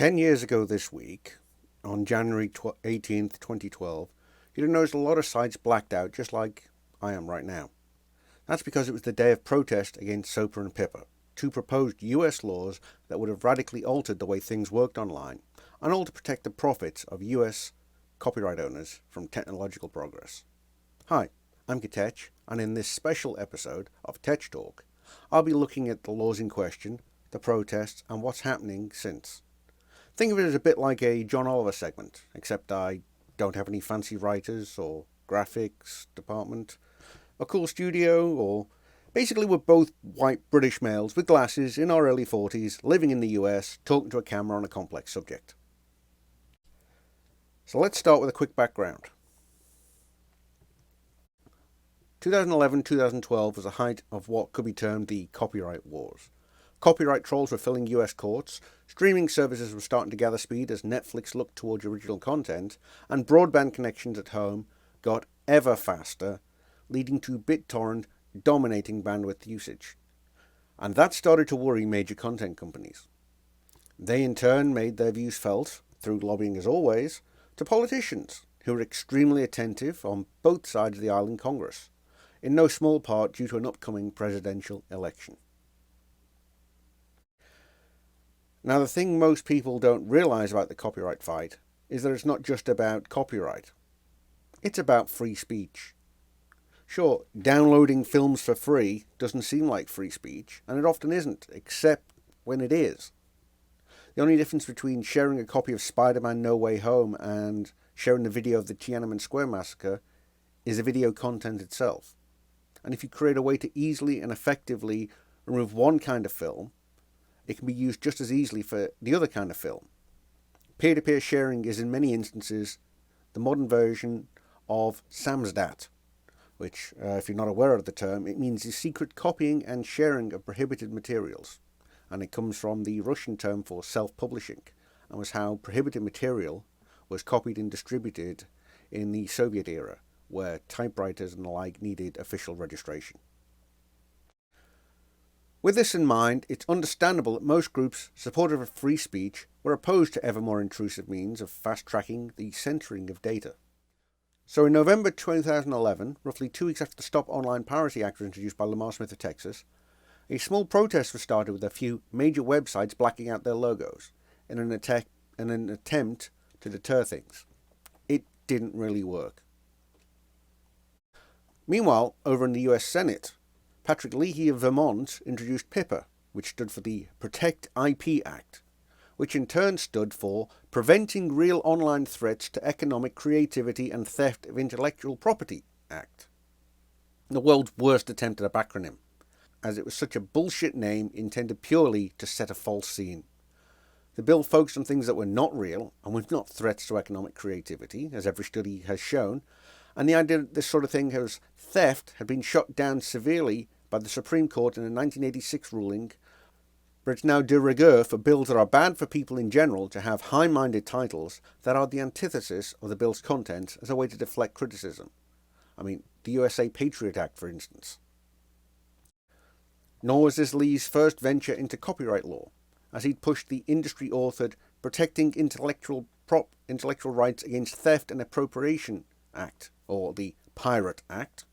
10 years ago this week, on January 18th, 2012, you'd have noticed a lot of sites blacked out just like I am right now. That's because it was the day of protest against SOPA and PIPA, two proposed US laws that would have radically altered the way things worked online, and all to protect the profits of US copyright owners from technological progress. Hi, I'm Tetch, and in this special episode of Tetch Talk, I'll be looking at the laws in question, the protests, and what's happening since. Think of it as a bit like a John Oliver segment, except I don't have any fancy writers or graphics department, a cool studio, or basically we're both white British males with glasses in our early 40s, living in the US, talking to a camera on a complex subject. So let's start with a quick background. 2011-2012 was the height of what could be termed the copyright wars. Copyright trolls were filling US courts, streaming services were starting to gather speed as Netflix looked towards original content, and broadband connections at home got ever faster, leading to BitTorrent dominating bandwidth usage. And that started to worry major content companies. They in turn made their views felt, through lobbying as always, to politicians, who were extremely attentive on both sides of the aisle in Congress, in no small part due to an upcoming presidential election. Now, the thing most people don't realise about the copyright fight is that it's not just about copyright. It's about free speech. Sure, downloading films for free doesn't seem like free speech, and it often isn't, except when it is. The only difference between sharing a copy of Spider-Man No Way Home and sharing the video of the Tiananmen Square massacre is the video content itself. And if you create a way to easily and effectively remove one kind of film, it can be used just as easily for the other kind of film. Peer-to-peer sharing is in many instances the modern version of samizdat, which, if you're not aware of the term, it means the secret copying and sharing of prohibited materials. And it comes from the Russian term for self-publishing, and was how prohibited material was copied and distributed in the Soviet era, where typewriters and the like needed official registration. With this in mind, it's understandable that most groups supportive of free speech were opposed to ever more intrusive means of fast-tracking the censoring of data. So in November 2011, roughly 2 weeks after the Stop Online Piracy Act was introduced by Lamar Smith of Texas, a small protest was started with a few major websites blacking out their logos in an attempt to deter things. It didn't really work. Meanwhile, over in the US Senate, Patrick Leahy of Vermont introduced PIPA, which stood for the Protect IP Act, which in turn stood for Preventing Real Online Threats to Economic Creativity and Theft of Intellectual Property Act. The world's worst attempt at a backronym, as it was such a bullshit name intended purely to set a false scene. The bill focused on things that were not real and were not threats to economic creativity, as every study has shown, and the idea that this sort of thing as theft had been shot down severely by the Supreme Court in a 1986 ruling, but it's now de rigueur for bills that are bad for people in general to have high-minded titles that are the antithesis of the bill's content as a way to deflect criticism. I mean, the USA Patriot Act, for instance. Nor was this Lee's first venture into copyright law, as he'd pushed the industry-authored Protecting Intellectual Rights Against Theft and Appropriation Act, or the Pirate Act,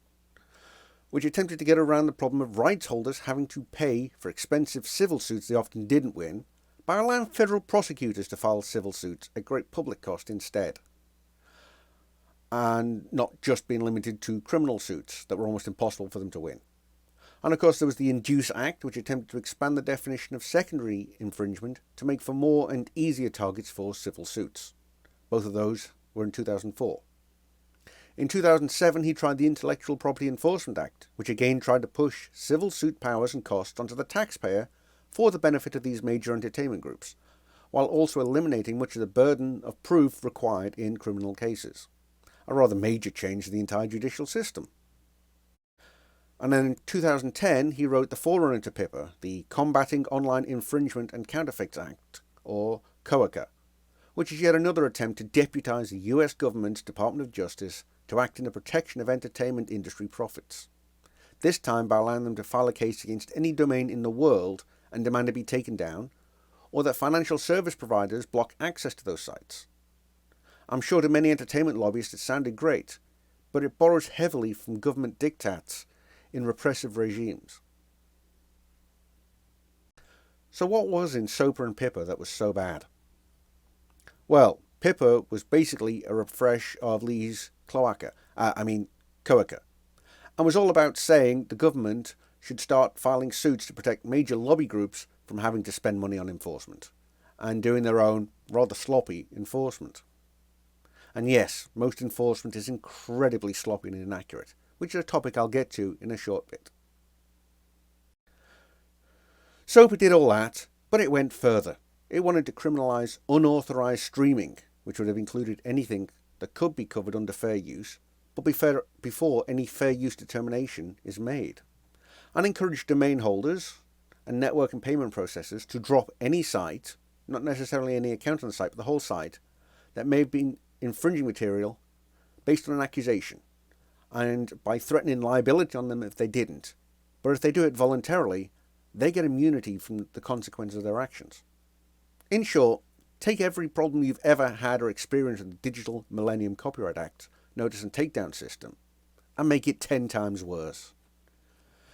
which attempted to get around the problem of rights holders having to pay for expensive civil suits they often didn't win by allowing federal prosecutors to file civil suits at great public cost instead, and not just being limited to criminal suits that were almost impossible for them to win. And of course there was the Induce Act, which attempted to expand the definition of secondary infringement to make for more and easier targets for civil suits. Both of those were in 2004. In 2007, he tried the Intellectual Property Enforcement Act, which again tried to push civil suit powers and costs onto the taxpayer for the benefit of these major entertainment groups, while also eliminating much of the burden of proof required in criminal cases. A rather major change to the entire judicial system. And then in 2010, he wrote the forerunner to PIPA, the Combating Online Infringement and Counterfeits Act, or COACA, which is yet another attempt to deputize the US government's Department of Justice to act in the protection of entertainment industry profits, this time by allowing them to file a case against any domain in the world and demand it be taken down, or that financial service providers block access to those sites. I'm sure to many entertainment lobbyists it sounded great, but it borrows heavily from government diktats in repressive regimes. So what was in SOPA and PIPA that was so bad? Well, PIPA was basically a refresh of Lee's COACA, and was all about saying the government should start filing suits to protect major lobby groups from having to spend money on enforcement, and doing their own rather sloppy enforcement. And yes, most enforcement is incredibly sloppy and inaccurate, which is a topic I'll get to in a short bit. SOPA did all that, but it went further. It wanted to criminalise unauthorised streaming, which would have included anything that could be covered under fair use, but before any fair use determination is made, and encourage domain holders and network and payment processors to drop any site, not necessarily any account on the site, but the whole site, that may have been infringing material based on an accusation, and by threatening liability on them if they didn't. But if they do it voluntarily, they get immunity from the consequences of their actions. In short, take every problem you've ever had or experienced with the Digital Millennium Copyright Act notice and takedown system and make it 10 times worse.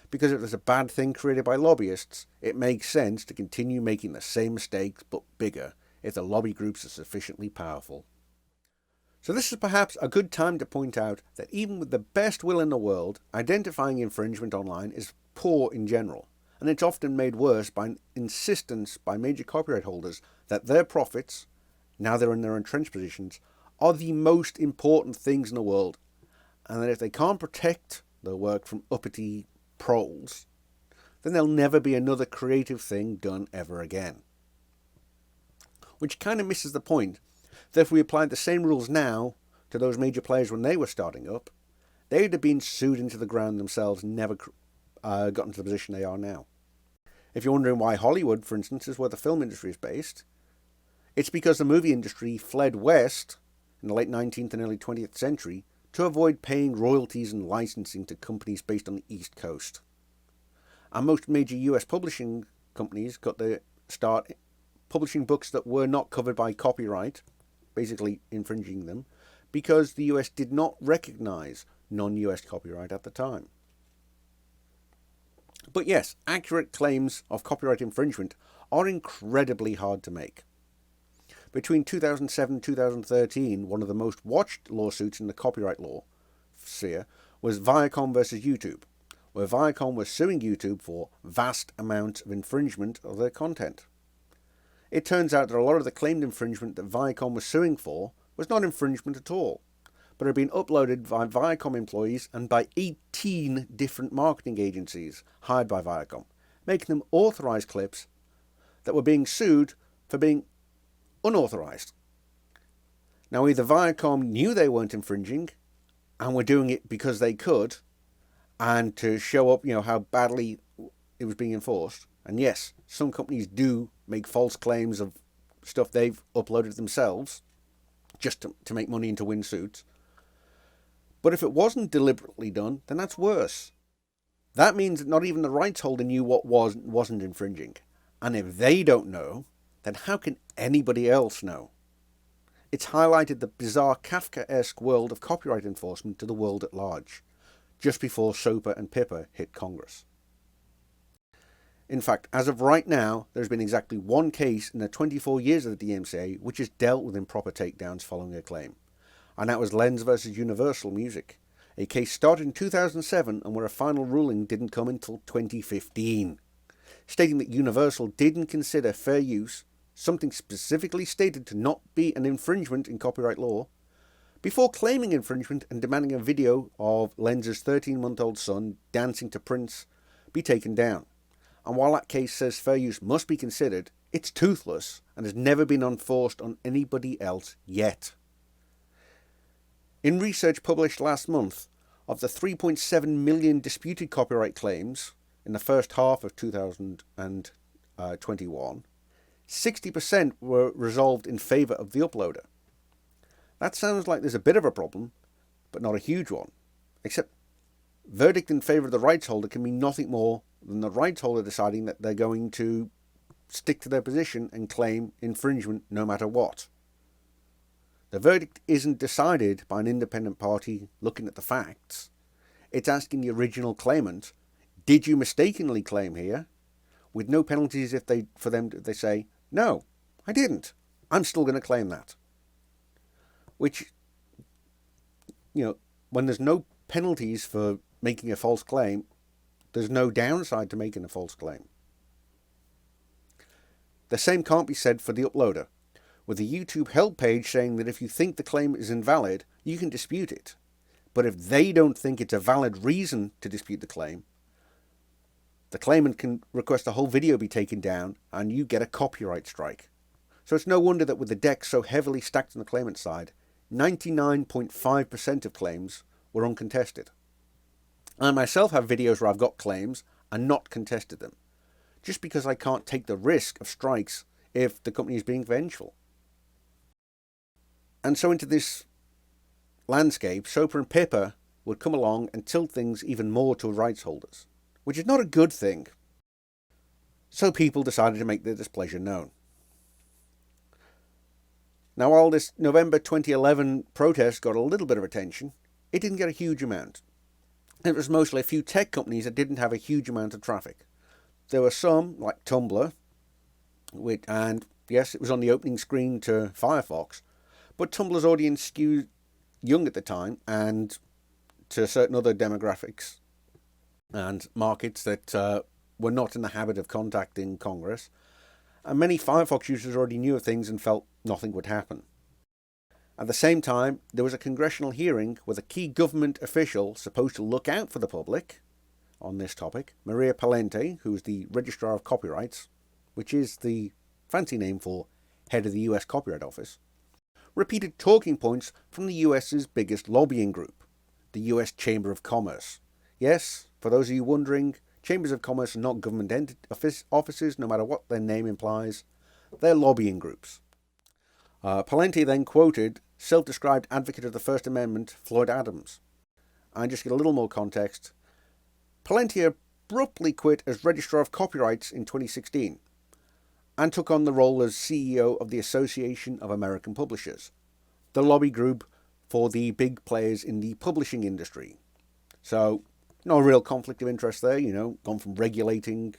Because if there's a bad thing created by lobbyists, it makes sense to continue making the same mistakes but bigger if the lobby groups are sufficiently powerful. So this is perhaps a good time to point out that even with the best will in the world, identifying infringement online is poor in general, and it's often made worse by an insistence by major copyright holders that their profits, now they're in their entrenched positions, are the most important things in the world, and that if they can't protect their work from uppity proles, then there'll never be another creative thing done ever again. Which kind of misses the point that if we applied the same rules now to those major players when they were starting up, they'd have been sued into the ground themselves and never gotten to the position they are now. If you're wondering why Hollywood, for instance, is where the film industry is based, it's because the movie industry fled west in the late 19th and early 20th century to avoid paying royalties and licensing to companies based on the East Coast. And most major US publishing companies got their start publishing books that were not covered by copyright, basically infringing them, because the US did not recognize non-US copyright at the time. But yes, accurate claims of copyright infringement are incredibly hard to make. Between 2007 and 2013, one of the most watched lawsuits in the copyright law sphere was Viacom versus YouTube, where Viacom was suing YouTube for vast amounts of infringement of their content. It turns out that a lot of the claimed infringement that Viacom was suing for was not infringement at all, but had been uploaded by Viacom employees and by 18 different marketing agencies hired by Viacom, making them authorized clips that were being sued for being unauthorized. Now either Viacom knew they weren't infringing and were doing it because they could and to show up, how badly it was being enforced. And yes, some companies do make false claims of stuff they've uploaded themselves just to make money and to win suits. But if it wasn't deliberately done, then that's worse. That means that not even the rights holder knew what wasn't infringing. And if they don't know, then how can anybody else know? It's highlighted the bizarre Kafkaesque world of copyright enforcement to the world at large, just before SOPA and PIPA hit Congress. In fact, as of right now, there's been exactly one case in the 24 years of the DMCA which has dealt with improper takedowns following a claim, and that was Lenz versus Universal Music, a case started in 2007 and where a final ruling didn't come until 2015, stating that Universal didn't consider fair use, something specifically stated to not be an infringement in copyright law, before claiming infringement and demanding a video of Lenz's 13-month-old son dancing to Prince be taken down. And while that case says fair use must be considered, it's toothless and has never been enforced on anybody else yet. In research published last month, of the 3.7 million disputed copyright claims in the first half of 2021, 60% were resolved in favour of the uploader. That sounds like there's a bit of a problem, but not a huge one, except verdict in favour of the rights holder can mean nothing more than the rights holder deciding that they're going to stick to their position and claim infringement no matter what. The verdict isn't decided by an independent party looking at the facts. It's asking the original claimant, did you mistakenly claim here? With no penalties if they say, no, I didn't. I'm still going to claim that. Which, when there's no penalties for making a false claim, there's no downside to making a false claim. The same can't be said for the uploader, with a YouTube help page saying that if you think the claim is invalid, you can dispute it. But if they don't think it's a valid reason to dispute the claim, the claimant can request the whole video be taken down and you get a copyright strike. So it's no wonder that with the deck so heavily stacked on the claimant's side, 99.5% of claims were uncontested. I myself have videos where I've got claims and not contested them, just because I can't take the risk of strikes if the company is being vengeful. And so into this landscape, SOPA and PIPA would come along and tilt things even more to rights holders, which is not a good thing. So people decided to make their displeasure known. Now, while this November 2011 protest got a little bit of attention, it didn't get a huge amount. It was mostly a few tech companies that didn't have a huge amount of traffic. There were some, like Tumblr, and yes, it was on the opening screen to Firefox, but Tumblr's audience skewed young at the time and to certain other demographics and markets that were not in the habit of contacting Congress. And many Firefox users already knew of things and felt nothing would happen. At the same time, there was a congressional hearing with a key government official supposed to look out for the public on this topic, Maria Palente, who is the Registrar of Copyrights, which is the fancy name for head of the US Copyright Office, repeated talking points from the US's biggest lobbying group, the US Chamber of Commerce. Yes, for those of you wondering, Chambers of Commerce are not government offices, no matter what their name implies. They're lobbying groups. Palente then quoted self-described advocate of the First Amendment, Floyd Adams. And just to get a little more context, Palente abruptly quit as Registrar of Copyrights in 2016 and took on the role as CEO of the Association of American Publishers, the lobby group for the big players in the publishing industry. So, no real conflict of interest there, gone from regulating,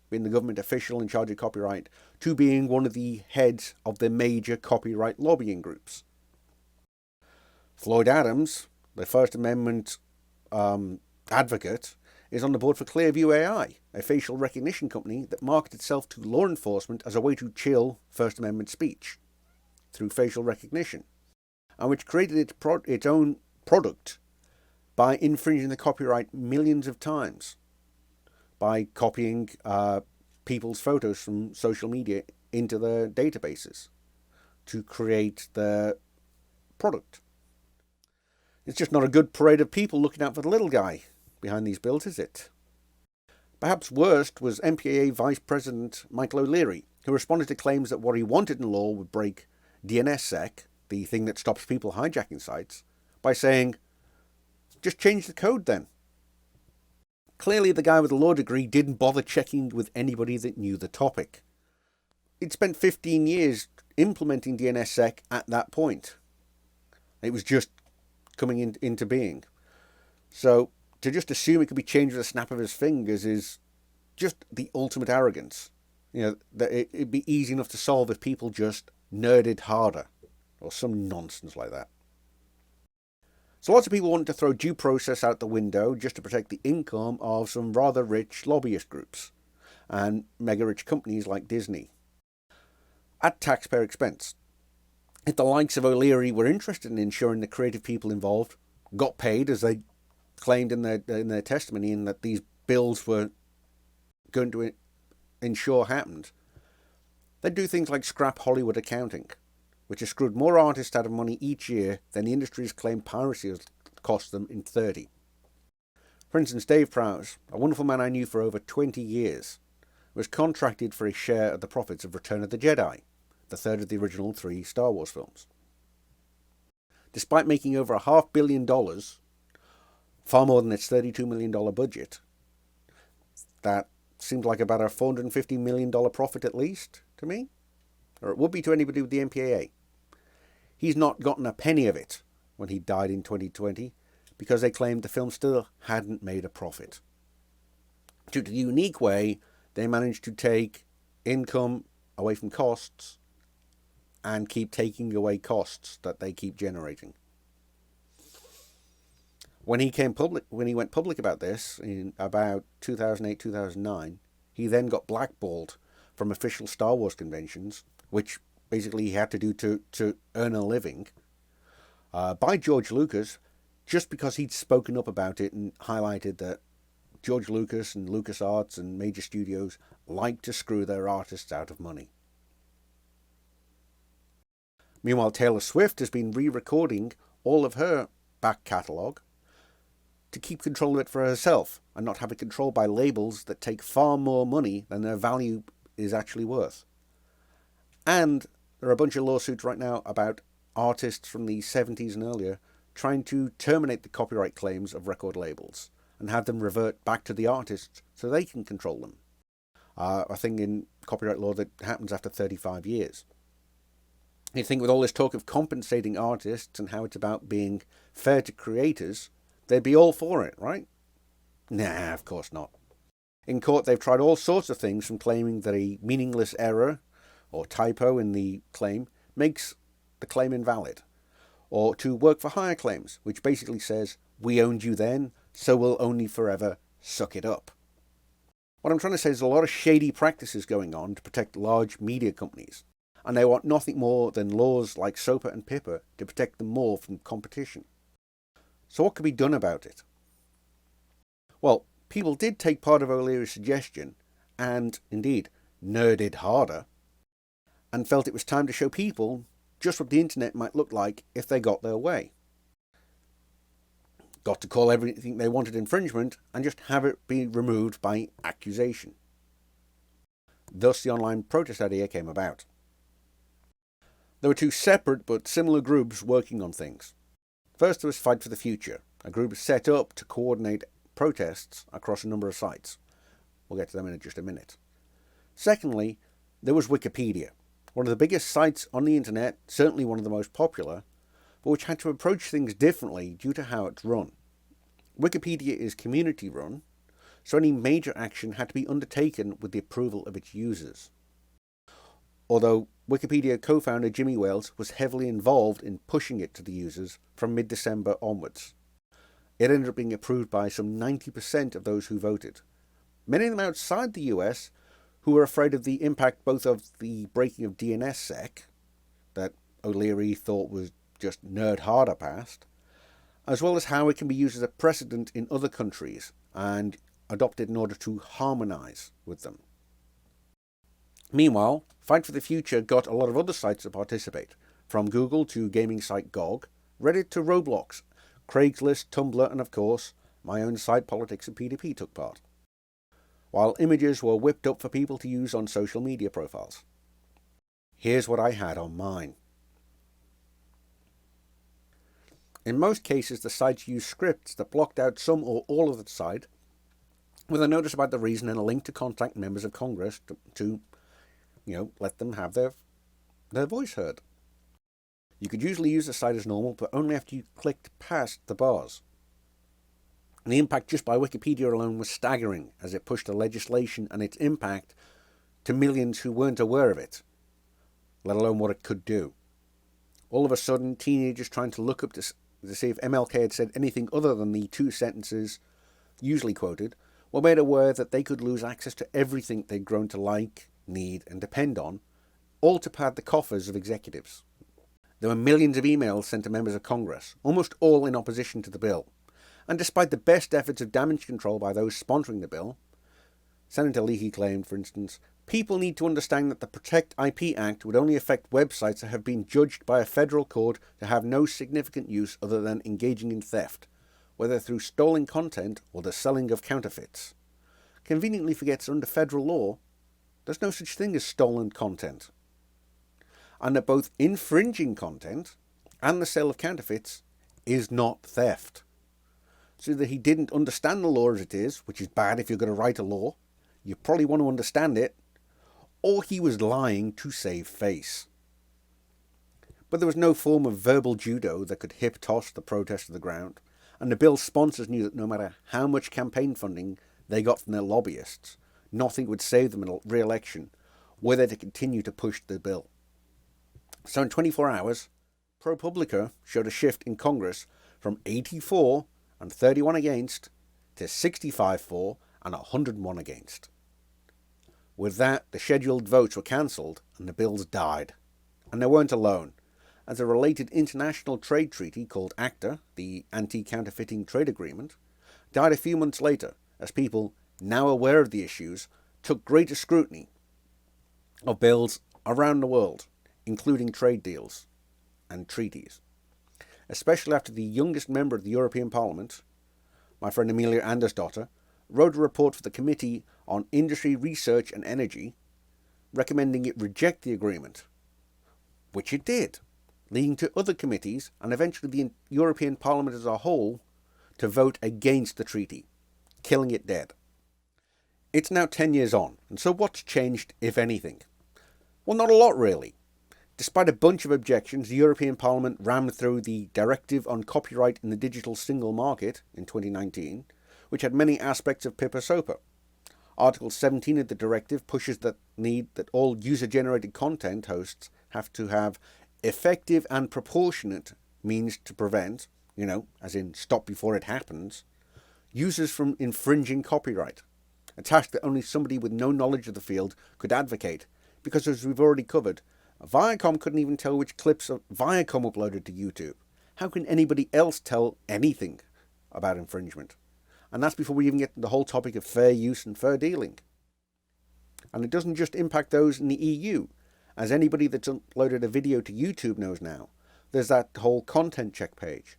being the government official in charge of copyright, to being one of the heads of the major copyright lobbying groups. Floyd Adams, the First Amendment advocate, is on the board for Clearview AI, a facial recognition company that marketed itself to law enforcement as a way to chill First Amendment speech through facial recognition, and which created its own product by infringing the copyright millions of times, by copying people's photos from social media into their databases to create their product. It's just not a good parade of people looking out for the little guy behind these bills, is it? Perhaps worst was MPAA Vice President Michael O'Leary, who responded to claims that what he wanted in law would break DNSSEC, the thing that stops people hijacking sites, by saying, just change the code then. Clearly the guy with a law degree didn't bother checking with anybody that knew the topic. He'd spent 15 years implementing DNSSEC at that point. It was just coming into being. So to just assume it could be changed with a snap of his fingers is just the ultimate arrogance. That it'd be easy enough to solve if people just nerded harder, or some nonsense like that. So lots of people want to throw due process out the window just to protect the income of some rather rich lobbyist groups and mega-rich companies like Disney, at taxpayer expense. If the likes of O'Leary were interested in ensuring the creative people involved got paid, as they claimed in their testimony, and that these bills were going to ensure happened, they'd do things like scrap Hollywood accounting, which has screwed more artists out of money each year than the industry's claimed piracy has cost them in 30. For instance, Dave Prowse, a wonderful man I knew for over 20 years, was contracted for a share of the profits of Return of the Jedi, the third of the original 3 Star Wars films. Despite making over $500 million, far more than its $32 million budget, that seems like about a $450 million profit at least to me. Or it would be to anybody with the MPAA. He's not gotten a penny of it when he died in 2020 because they claimed the film still hadn't made a profit. Due to the unique way they managed to take income away from costs and keep taking away costs that they keep generating. When he went public about this in about 2008, 2009, he then got blackballed from official Star Wars conventions, which basically he had to do to earn a living, by George Lucas, just because he'd spoken up about it and highlighted that George Lucas and LucasArts and major studios like to screw their artists out of money. Meanwhile, Taylor Swift has been re-recording all of her back catalogue to keep control of it for herself and not have it controlled by labels that take far more money than their value is actually worth. And there are a bunch of lawsuits right now about artists from the 70s and earlier trying to terminate the copyright claims of record labels and have them revert back to the artists so they can control them. A thing in copyright law that happens after 35 years. You think with all this talk of compensating artists and how it's about being fair to creators, they'd be all for it, right? Nah, of course not. In court, they've tried all sorts of things, from claiming that a meaningless error or typo in the claim makes the claim invalid, or to work for hire claims, which basically says, we owned you then, so we'll own you forever, suck it up. What I'm trying to say is a lot of shady practices going on to protect large media companies, and they want nothing more than laws like SOPA and PIPA to protect them more from competition. So what could be done about it? Well, people did take part of O'Leary's suggestion, and indeed nerded harder, and felt it was time to show people just what the internet might look like if they got their way. Got to call everything they wanted infringement and just have it be removed by accusation. Thus the online protest idea came about. There were two separate but similar groups working on things. First there was Fight for the Future, a group set up to coordinate protests across a number of sites. We'll get to them in just a minute. Secondly, there was Wikipedia, one of the biggest sites on the internet, certainly one of the most popular, but which had to approach things differently due to how it's run. Wikipedia is community run, so any major action had to be undertaken with the approval of its users. Although Wikipedia co-founder Jimmy Wales was heavily involved in pushing it to the users from mid-December onwards. It ended up being approved by some 90% of those who voted. Many of them outside the US, who were afraid of the impact both of the breaking of DNSSEC, that O'Leary thought was just nerd harder past, as well as how it can be used as a precedent in other countries and adopted in order to harmonise with them. Meanwhile, Fight for the Future got a lot of other sites to participate, from Google to gaming site GOG, Reddit to Roblox, Craigslist, Tumblr, and of course, my own site Politics and PDP took part, while images were whipped up for people to use on social media profiles. Here's what I had on mine. In most cases, the sites used scripts that blocked out some or all of the site, with a notice about the reason and a link to contact members of Congress to let them have their voice heard. You could usually use the site as normal, but only after you clicked past the bars. And the impact just by Wikipedia alone was staggering, as it pushed the legislation and its impact to millions who weren't aware of it, let alone what it could do. All of a sudden, teenagers trying to look up to see if MLK had said anything other than the two sentences usually quoted were made aware that they could lose access to everything they'd grown to like, need, and depend on, all to pad the coffers of executives. There were millions of emails sent to members of Congress, almost all in opposition to the bill. And despite the best efforts of damage control by those sponsoring the bill, Senator Leahy claimed, for instance, people need to understand that the Protect IP Act would only affect websites that have been judged by a federal court to have no significant use other than engaging in theft, whether through stolen content or the selling of counterfeits. Conveniently forgets under federal law, there's no such thing as stolen content. And that both infringing content and the sale of counterfeits is not theft. So that he didn't understand the law as it is, which is bad if you're going to write a law, you probably want to understand it, or he was lying to save face. But there was no form of verbal judo that could hip-toss the protest to the ground, and the bill's sponsors knew that no matter how much campaign funding they got from their lobbyists, nothing would save them in a re-election were they to continue to push the bill. So in 24 hours, ProPublica showed a shift in Congress from 84 and 31 against to 65 for and 101 against. With that, the scheduled votes were cancelled and the bills died. And they weren't alone, as a related international trade treaty called ACTA, the Anti-Counterfeiting Trade Agreement, died a few months later as people, now aware of the issues, took greater scrutiny of bills around the world, including trade deals and treaties. Especially after the youngest member of the European Parliament, my friend Amelia Andersdotter, wrote a report for the Committee on Industry, Research and Energy, recommending it reject the agreement, which it did, leading to other committees and eventually the European Parliament as a whole to vote against the treaty, killing it dead. It's now 10 years on, and so what's changed, if anything? Well, not a lot really. Despite a bunch of objections, the European Parliament rammed through the Directive on Copyright in the Digital Single Market in 2019, which had many aspects of PIPA SOPA. Article 17 of the directive pushes the need that all user-generated content hosts have to have effective and proportionate means to prevent, as in stop before it happens, users from infringing copyright, a task that only somebody with no knowledge of the field could advocate, because as we've already covered, Viacom couldn't even tell which clips Viacom uploaded to YouTube. How can anybody else tell anything about infringement? And that's before we even get to the whole topic of fair use and fair dealing. And it doesn't just impact those in the EU. As anybody that's uploaded a video to YouTube knows now, there's that whole content check page,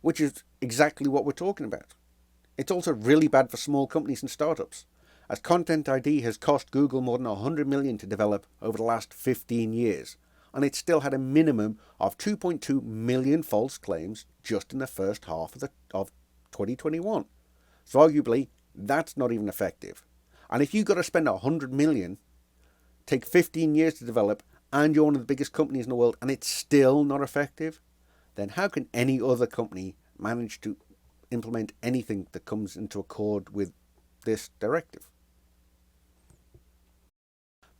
which is exactly what we're talking about. It's also really bad for small companies and startups, as Content ID has cost Google more than $100 million to develop over the last 15 years, and it still had a minimum of 2.2 million false claims just in the first half of 2021. So arguably, that's not even effective. And if you've got to spend $100 million, take 15 years to develop, and you're one of the biggest companies in the world, and it's still not effective, then how can any other company manage to implement anything that comes into accord with this directive?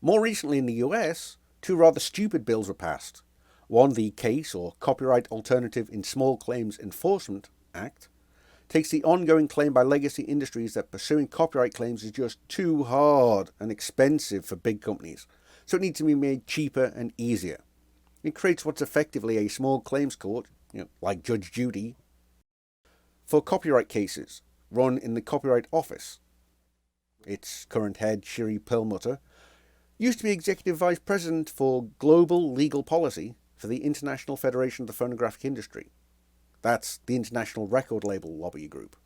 More recently in the US, two rather stupid bills were passed. One, the Case or Copyright Alternative in Small Claims Enforcement Act, takes the ongoing claim by legacy industries that pursuing copyright claims is just too hard and expensive for big companies, so it needs to be made cheaper and easier. It creates what's effectively a small claims court, like Judge Judy, for copyright cases run in the Copyright Office. Its current head, Shiri Perlmutter, used to be Executive Vice President for Global Legal Policy for the International Federation of the Phonographic Industry. That's the international record label lobby group.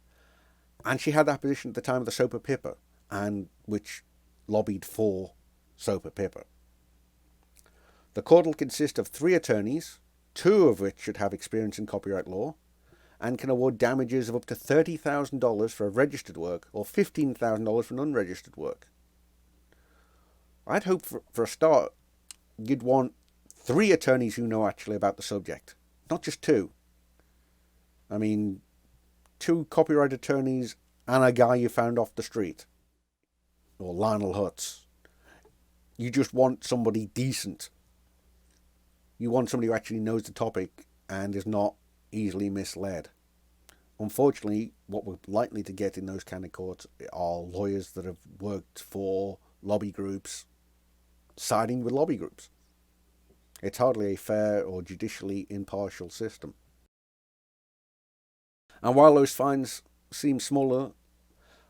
And she had that position at the time of the SOPA PIPA, and which lobbied for SOPA PIPA. The court will consist of 3 attorneys, 2 of which should have experience in copyright law, and can award damages of up to $30,000 for a registered work or $15,000 for an unregistered work. I'd hope for a start you'd want 3 attorneys who know actually about the subject, not just 2. I mean, 2 copyright attorneys and a guy you found off the street, or Lionel Hutz. You just want somebody decent. You want somebody who actually knows the topic and is not easily misled. Unfortunately, what we're likely to get in those kind of courts are lawyers that have worked for lobby groups, siding with lobby groups. It's hardly a fair or judicially impartial system. And while those fines seem smaller,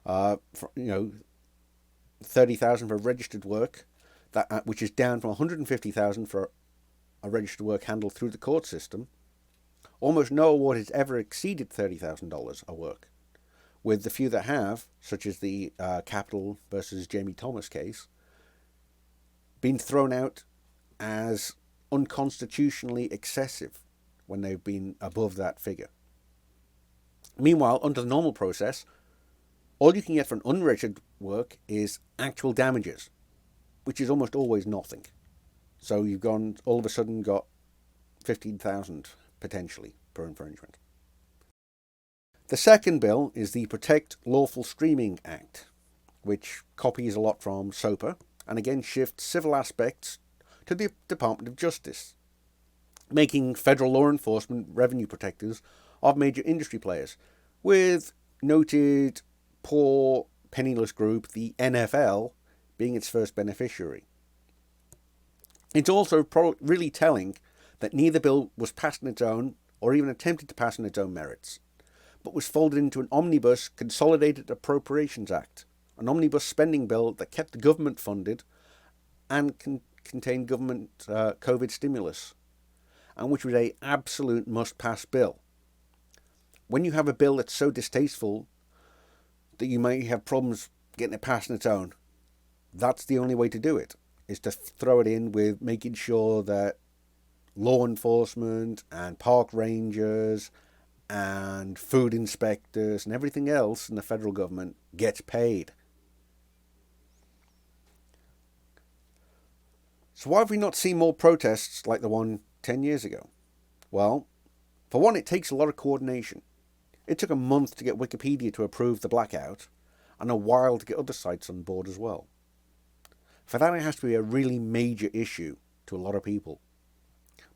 $30,000 for registered work, which is down from $150,000 for a registered work handled through the court system, almost no award has ever exceeded $30,000 a work, with the few that have, such as the Capital versus Jamie Thomas case, been thrown out as unconstitutionally excessive when they've been above that figure. Meanwhile, under the normal process, All you can get for an unregistered work is actual damages, which is almost always nothing. So you've all of a sudden got 15,000 potentially per infringement. The second bill is the Protect Lawful Streaming Act, which copies a lot from SOPA and again shifts civil aspects to the Department of Justice, making federal law enforcement revenue protectors of major industry players, with noted poor penniless group, the NFL, being its first beneficiary. It's also really telling that neither bill was passed on its own or even attempted to pass on its own merits, but was folded into an omnibus Consolidated Appropriations Act, an omnibus spending bill that kept the government funded and contained government COVID stimulus, and which was an absolute must-pass bill. When you have a bill that's so distasteful that you may have problems getting it passed on its own, that's the only way to do it, is to throw it in with making sure that law enforcement and park rangers and food inspectors and everything else in the federal government gets paid. So why have we not seen more protests like the one 10 years ago? Well, for one, it takes a lot of coordination. It took a month to get Wikipedia to approve the blackout, and a while to get other sites on board as well. For that, it has to be a really major issue to a lot of people.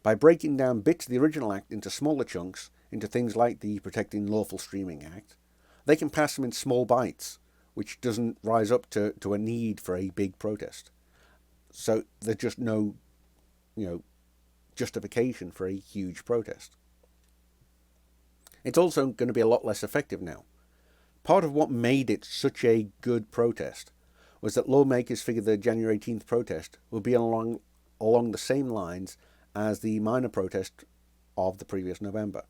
By breaking down bits of the original act into smaller chunks, into things like the Protecting Lawful Streaming Act, they can pass them in small bites, which doesn't rise up to a need for a big protest. So there's just no, justification for a huge protest. It's also going to be a lot less effective now. Part of what made it such a good protest was that lawmakers figured the January 18th protest would be along the same lines as the minor protest of the previous November,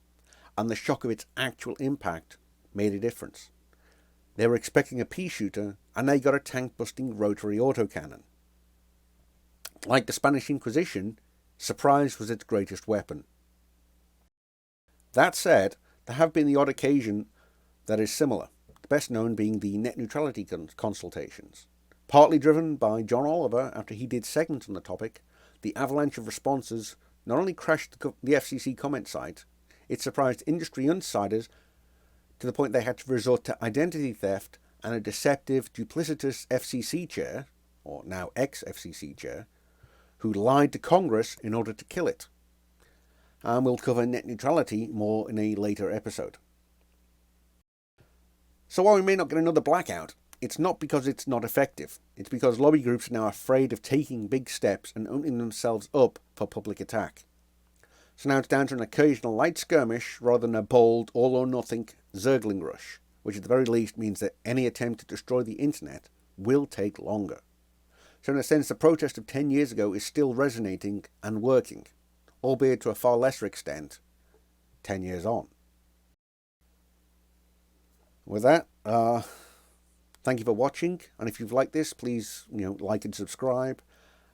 and the shock of its actual impact made a difference. They were expecting a pea shooter, and they got a tank-busting rotary autocannon. Like the Spanish Inquisition, surprise was its greatest weapon. That said, there have been the odd occasion that is similar, the best known being the net neutrality consultations. Partly driven by John Oliver after he did segments on the topic, the avalanche of responses not only crashed the FCC comment site, it surprised industry insiders to the point they had to resort to identity theft and a deceptive, duplicitous FCC chair, or now ex-FCC chair, who lied to Congress in order to kill it. And we'll cover net neutrality more in a later episode. So while we may not get another blackout, it's not because it's not effective. It's because lobby groups are now afraid of taking big steps and opening themselves up for public attack. So now it's down to an occasional light skirmish rather than a bold, all-or-nothing Zergling rush, which at the very least means that any attempt to destroy the internet will take longer. So in a sense, the protest of 10 years ago is still resonating and working, albeit to a far lesser extent 10 years on. With that, thank you for watching, and if you've liked this, please like and subscribe,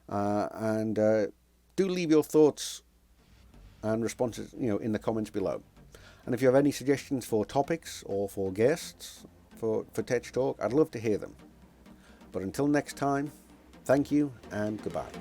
and do leave your thoughts and responses in the comments below. And if you have any suggestions for topics or for guests for Tetch Talk, I'd love to hear them. But until next time, thank you and goodbye.